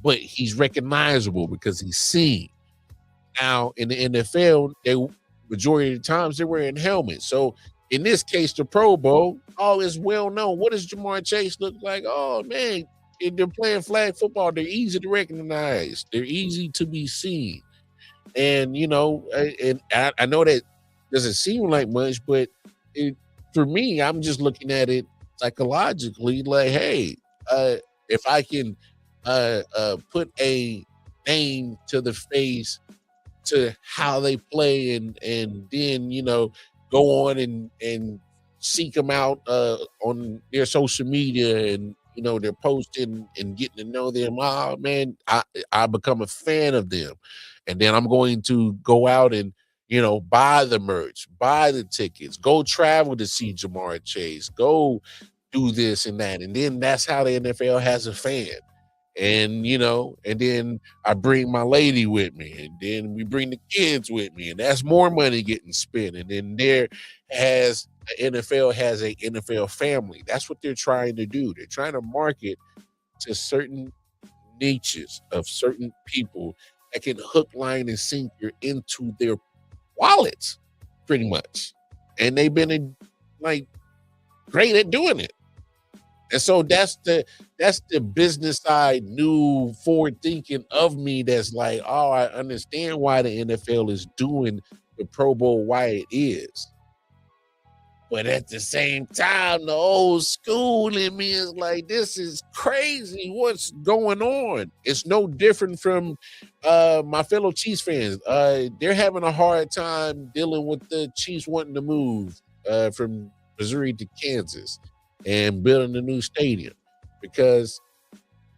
But he's recognizable because he's seen. Now in the NFL, majority of the times they're wearing helmets. So in this case, the Pro Bowl, all is well known. What does Jamar Chase look like? Oh man, if they're playing flag football, they're easy to recognize. They're easy to be seen. And I know that doesn't seem like much, but for me, I'm just looking at it psychologically. Like, hey, if I can put a name to the face to how they play, and then go on and seek them out on their social media, and they're posting and getting to know them. Oh man, I become a fan of them, and then I'm going to go out and buy the merch, buy the tickets, go travel to see Jamar Chase, go do this and that, and then that's how the NFL has a fan. And and then I bring my lady with me, and then we bring the kids with me, and that's more money getting spent. And then the NFL has a NFL family. That's what they're trying to do. They're trying to market to certain niches of certain people that can hook, line, and sinker into their wallets, pretty much. And they've been great at doing it. And so that's the business side, new forward thinking of me. That's like, oh, I understand why the NFL is doing the Pro Bowl, why it is. But at the same time, the old school in me is like, this is crazy. What's going on? It's no different from my fellow Chiefs fans. They're having a hard time dealing with the Chiefs wanting to move from Missouri to Kansas and building a new stadium,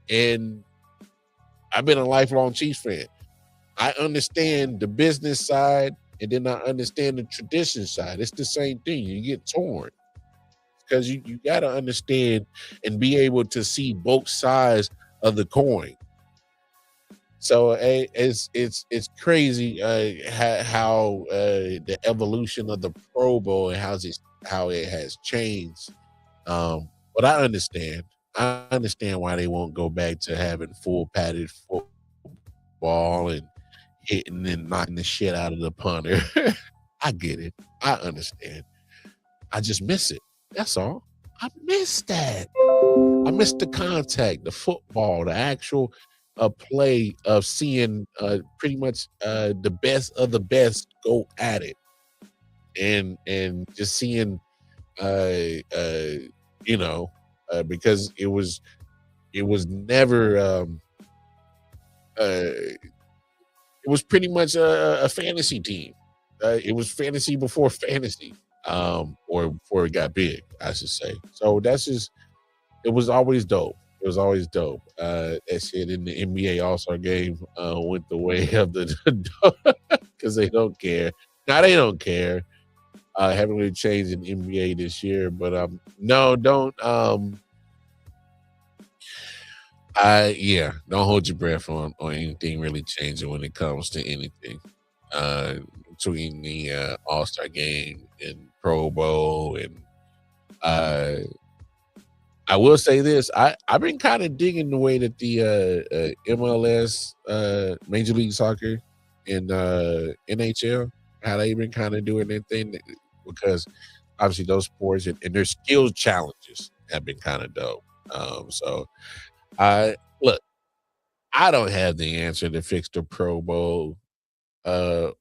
and I've been a lifelong Chiefs fan. I understand the business side, and then I understand the tradition side. It's the same thing. You get torn because you got to understand and be able to see both sides of the coin. So it's crazy how the evolution of the Pro Bowl and how it has changed. But I understand why they won't go back to having full padded football and hitting and knocking the shit out of the punter. I get it. I understand. I just miss it. That's all. I miss that. I miss the contact, the football, the actual play of seeing pretty much the best of the best go at it, and just seeing because it was never it was pretty much a fantasy team. It was fantasy before fantasy, or before it got big, I should say. So it was always dope. It was always dope. That shit in the NBA All-Star game went the way of the because they don't care. Now they don't care. Haven't really changed in NBA this year, but no, don't don't hold your breath on anything really changing when it comes to anything. Uh Between the All-Star game and Pro Bowl and uh I will say this, I've been kind of digging the way that the MLS Major League Soccer and NHL, how they been kind of doing their thing, because obviously those sports and their skills challenges have been kind of dope. So I look, I don't have the answer to fix the Pro Bowl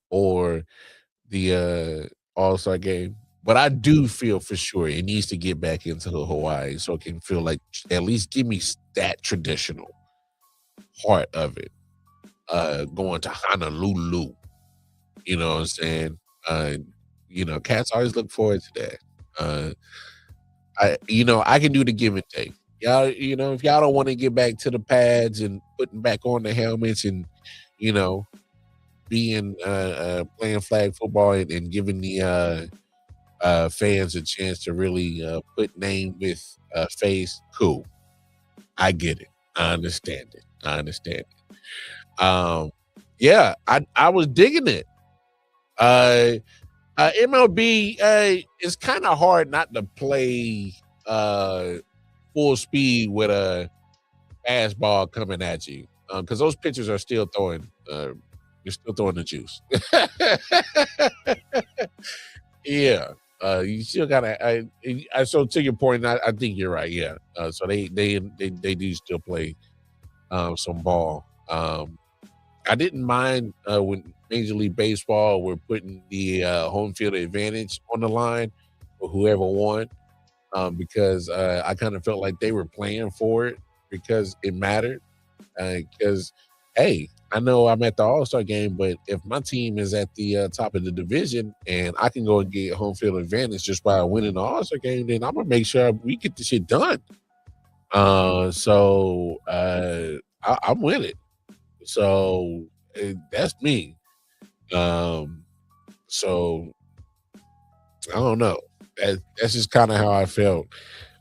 or the All-Star game, but I do feel for sure it needs to get back into Hawaii so it can feel like at least give me that traditional part of it. Going to Honolulu, you know what I'm saying? Cats always look forward to that. I can do the give and take. Y'all, if y'all don't want to get back to the pads and putting back on the helmets and, being playing flag football and giving the fans a chance to really put name with face, cool. I get it. I understand it. Yeah, I was digging it. MLB, it's kind of hard not to play full speed with a fastball coming at you, because those pitchers are still throwing. You're still throwing the juice. Yeah, you still gotta. So to your point, I think you're right. Yeah, so they do still play some ball. I didn't mind when Major League Baseball were putting the home field advantage on the line for whoever won, because I kind of felt like they were playing for it because it mattered. Because, hey, I know I'm at the All-Star game, but if my team is at the top of the division and I can go and get home field advantage just by winning the All-Star game, then I'm going to make sure we get the shit done. So I'm with it. So that's me. So I don't know. That's just kind of how I felt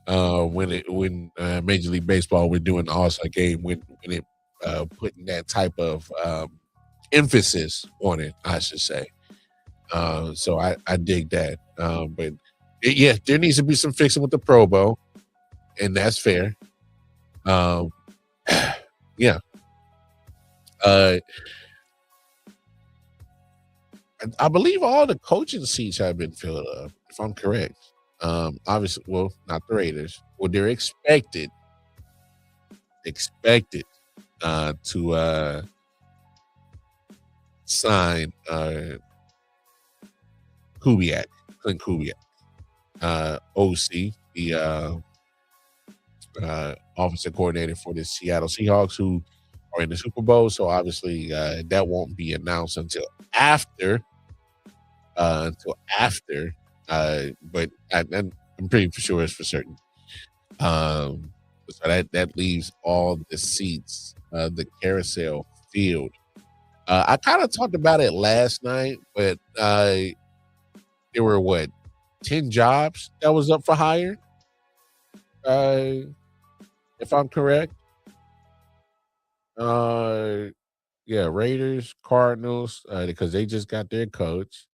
when Major League Baseball were doing the All-Star game when it putting that type of emphasis on it, I should say. So I dig that. But yeah, there needs to be some fixing with the Pro Bowl, and that's fair. Yeah. I believe all the coaching seats have been filled up, if I'm correct. Obviously, well, not the Raiders. Well, they're expected to sign Clint Kubiak, OC, the offensive coordinator for the Seattle Seahawks, who are in the Super Bowl. So obviously that won't be announced until after. But I'm pretty sure it's for certain. So that leaves all the seats, the carousel field. I kind of talked about it last night, but there were 10 jobs that was up for hire, if I'm correct. Yeah, Raiders, Cardinals, because they just got their coach.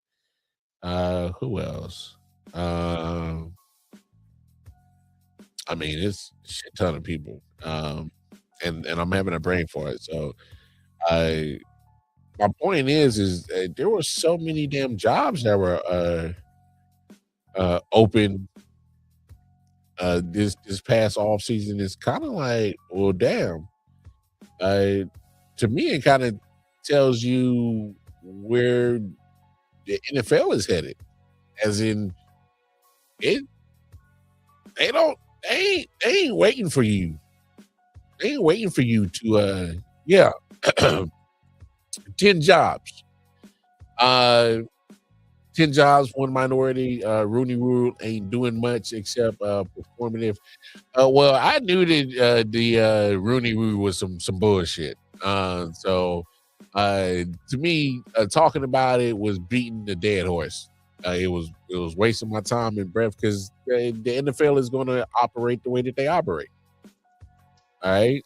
Who else? I mean, it's a shit ton of people. And I'm having a brain for it. So my point is there were so many damn jobs that were open this past off season. It's kind of like, well, damn. To me, it kind of tells you where the NFL is headed, as in they ain't waiting for you. They ain't waiting for you to 10 jobs. 10 jobs, one minority. Rooney Rule ain't doing much except performative. Well, I knew that the Rooney Rule was some bullshit. So to me, talking about it was beating the dead horse. It was wasting my time and breath because the NFL is going to operate the way that they operate. All right.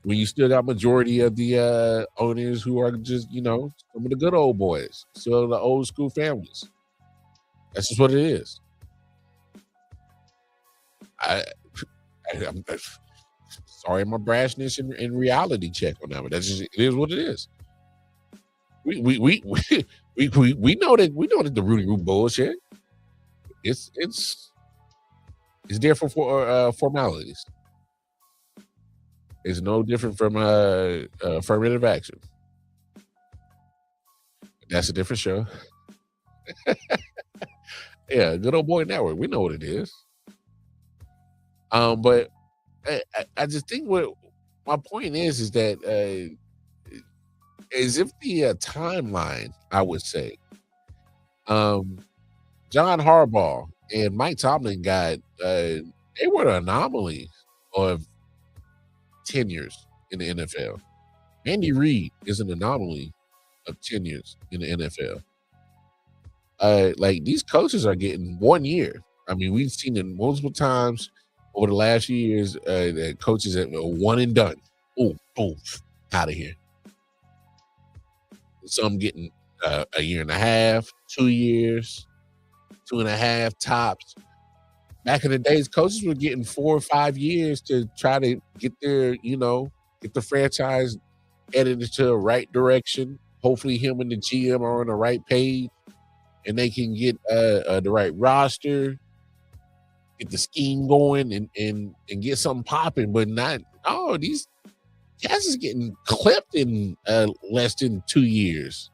When you still got majority of the owners who are just, some of the good old boys, still the old school families. That's just what it is. I'm sorry, my brashness and reality check on that, but that's just, it is what it is. We know that the Rooney Rule bullshit. It's there for formalities. It's no different from affirmative action. That's a different show. Yeah, good old boy network. We know what it is. But I just think what my point is that as if the timeline, I would say, John Harbaugh and Mike Tomlin got they were the anomalies of tenures in the NFL. Andy Reid is an anomaly of tenures in the NFL. Like these coaches are getting 1 year. I mean, we've seen it multiple times over the last few years that coaches that were one and done. Boom, out of here. Some getting a year and a half, 2 years, 2.5 tops. Back in the days, coaches were getting 4 or 5 years to try to get their, get the franchise headed into the right direction. Hopefully him and the GM are on the right page and they can get the right roster, get the scheme going and get something popping, but not, these guys is getting clipped in less than 2 years.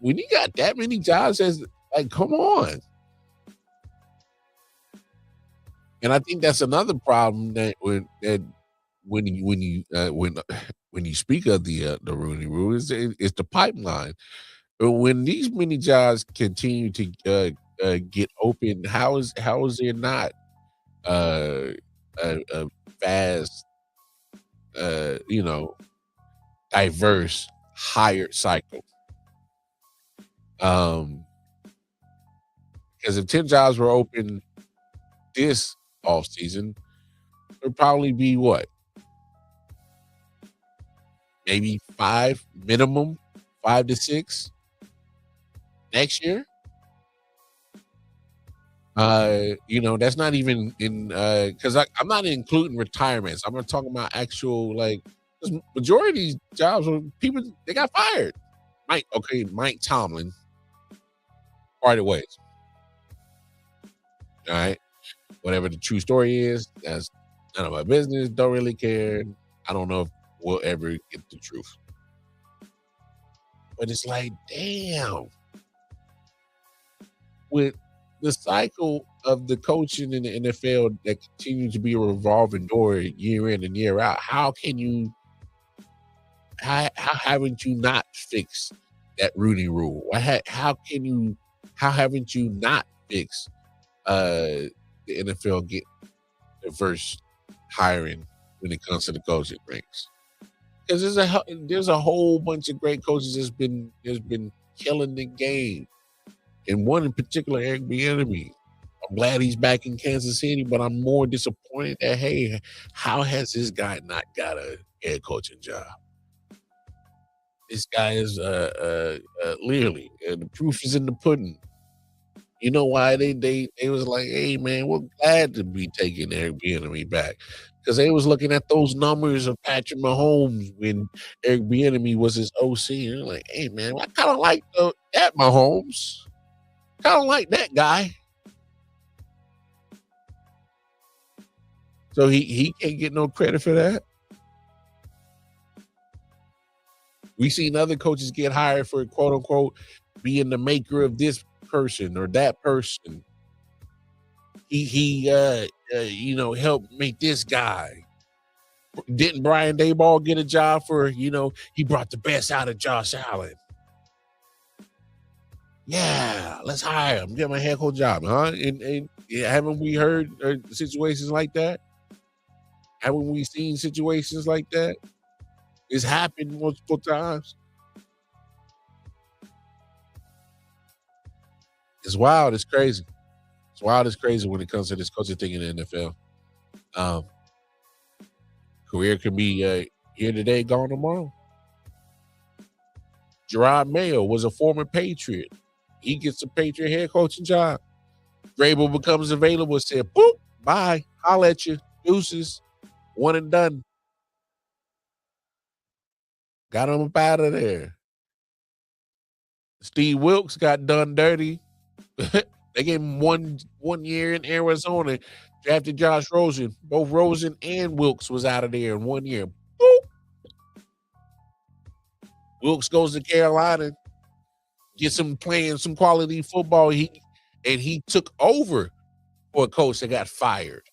When you got that many jobs, come on. And I think that's another problem that when you speak of the Rooney Rule is the pipeline. But when these many jobs continue to get open, how is there not a vast, diverse hired cycle? Because if 10 jobs were open this off season, it'd probably be what? Maybe 5 minimum, 5 to 6 next year. That's not even in because I'm not including retirements. I'm not talking about actual majority of these jobs were people they got fired. Mike Tomlin parted ways. All right. Whatever the true story is, that's none of my business. Don't really care. I don't know if we'll ever get the truth. But it's like, damn. With the cycle of the coaching in the NFL that continues to be a revolving door year in and year out, how haven't you not fixed that Rooney Rule? How haven't you not fixed the NFL get diverse hiring when it comes to the coaching ranks? Because there's a whole bunch of great coaches that's been killing the game. And one in particular, Eric Bieniemy. I'm glad he's back in Kansas City, but I'm more disappointed that, hey, how has this guy not got a head coaching job? This guy is literally, the proof is in the pudding. You know why they was like, hey man, we're glad to be taking Eric Bieniemy back, because they was looking at those numbers of Patrick Mahomes when Eric Bieniemy was his OC, and they're like, hey man, I kind of like that Mahomes, kind of like that guy. So he can't get no credit for that. We seen other coaches get hired for quote unquote being the maker of this person or that person. He helped make this guy. Didn't Brian Daboll get a job for, he brought the best out of Josh Allen? Yeah, let's hire him, get him a head coach job, huh? And haven't we heard situations like that? Haven't we seen situations like that? It's happened multiple times. It's wild. It's crazy. It's wild. It's crazy when it comes to this coaching thing in the NFL. Career can be here today, gone tomorrow. Gerard Mayo was a former Patriot. He gets a Patriot head coaching job. Vrabel becomes available and said, boop, bye, holla at you, deuces, one and done. Got him up out of there. Steve Wilkes got done dirty. They gave him one year in Arizona, drafted Josh Rosen. Both Rosen and Wilkes was out of there in 1 year. Boop. Wilkes goes to Carolina, gets him playing some quality football. He took over for a coach that got fired.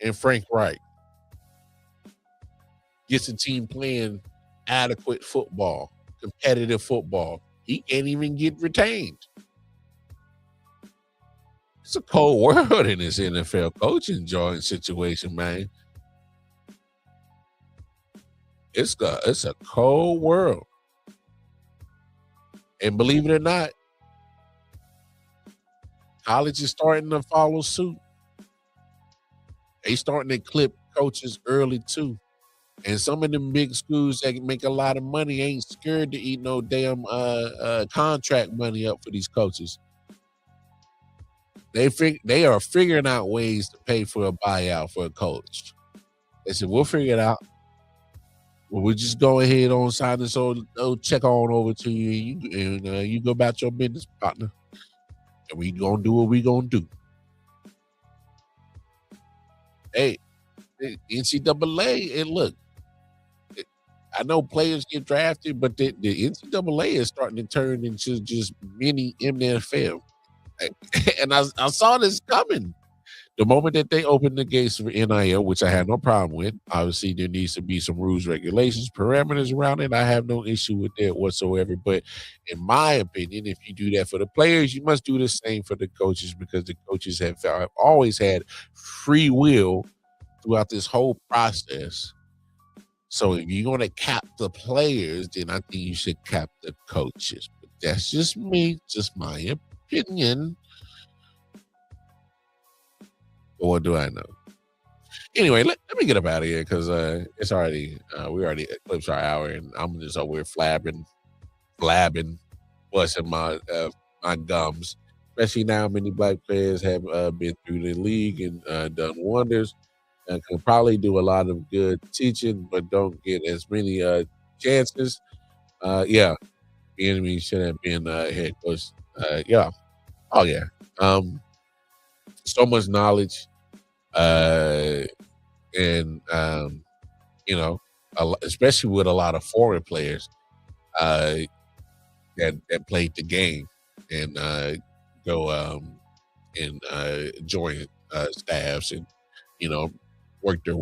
And Frank Reich gets the team playing adequate football, competitive football. He can't even get retained. It's a cold world in this NFL coaching joint situation, man. It's a cold world. And believe it or not, college is starting to follow suit. They starting to clip coaches early too. And some of them big schools that make a lot of money ain't scared to eat no damn contract money up for these coaches. They are figuring out ways to pay for a buyout for a coach. They said, we'll figure it out. Well, we'll just go ahead on sign this old check on over to you, and you go about your business, partner. And we gonna do what we gonna do. Hey, NCAA, and look, I know players get drafted, but the NCAA is starting to turn into just mini NFL. And I saw this coming. The moment that they opened the gates for NIL, which I had no problem with, obviously there needs to be some rules, regulations, parameters around it. I have no issue with that whatsoever. But in my opinion, if you do that for the players, you must do the same for the coaches, because the coaches have always had free will throughout this whole process. So if you're going to cap the players, then I think you should cap the coaches. But that's just me, just my opinion. But what do I know? Anyway, let me get up out of here, because it's already we already eclipsed our hour, and I'm just over here blabbing, busting my gums. Especially now, many black players have been through the league and done wonders, and can probably do a lot of good teaching, but don't get as many chances. Yeah, Bieniemy should have been head coach. Yeah, oh yeah. So much knowledge, and especially with a lot of foreign players that played the game and go and join staffs and work their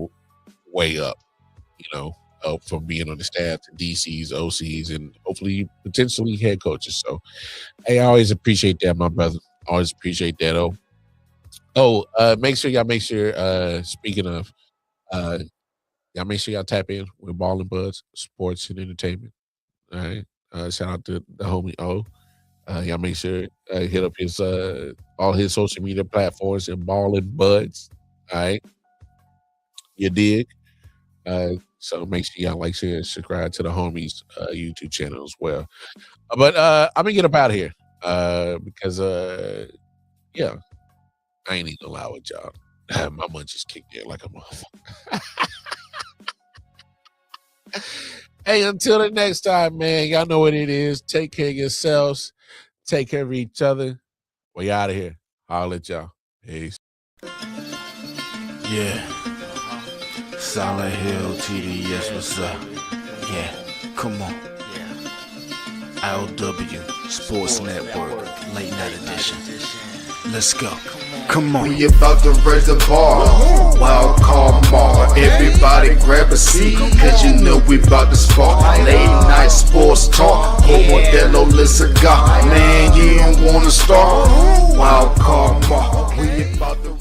way up, from being on the staff to DCs, OCs, and hopefully potentially head coaches. So, hey, I always appreciate that, my brother. Always appreciate that. Make sure, speaking of, y'all make sure y'all tap in with Ball and Buds, Sports and Entertainment. All right. Shout out to the homie O. Y'all make sure hit up his all his social media platforms and Ball and Buds. All right. You dig? So make sure y'all share, and subscribe to the homies YouTube channel as well. But I'm gonna get up out of here because yeah. I ain't even allowed with y'all. My munchies kicked in like a motherfucker. Hey, until the next time, man, y'all know what it is. Take care of yourselves. Take care of each other. We out of here. Holla at y'all. Peace. Yeah. Silent Hill TD, yes, what's up? Yeah, come on. I.O.W. Sports Network, late night edition. Let's go. Come on. We about to raise the bar. Wild card mall. Everybody grab a seat, cause you know we about to spark. Late night sports talk. Modelo Le Cigar. Man, you don't wanna start. Wild card mall. We about to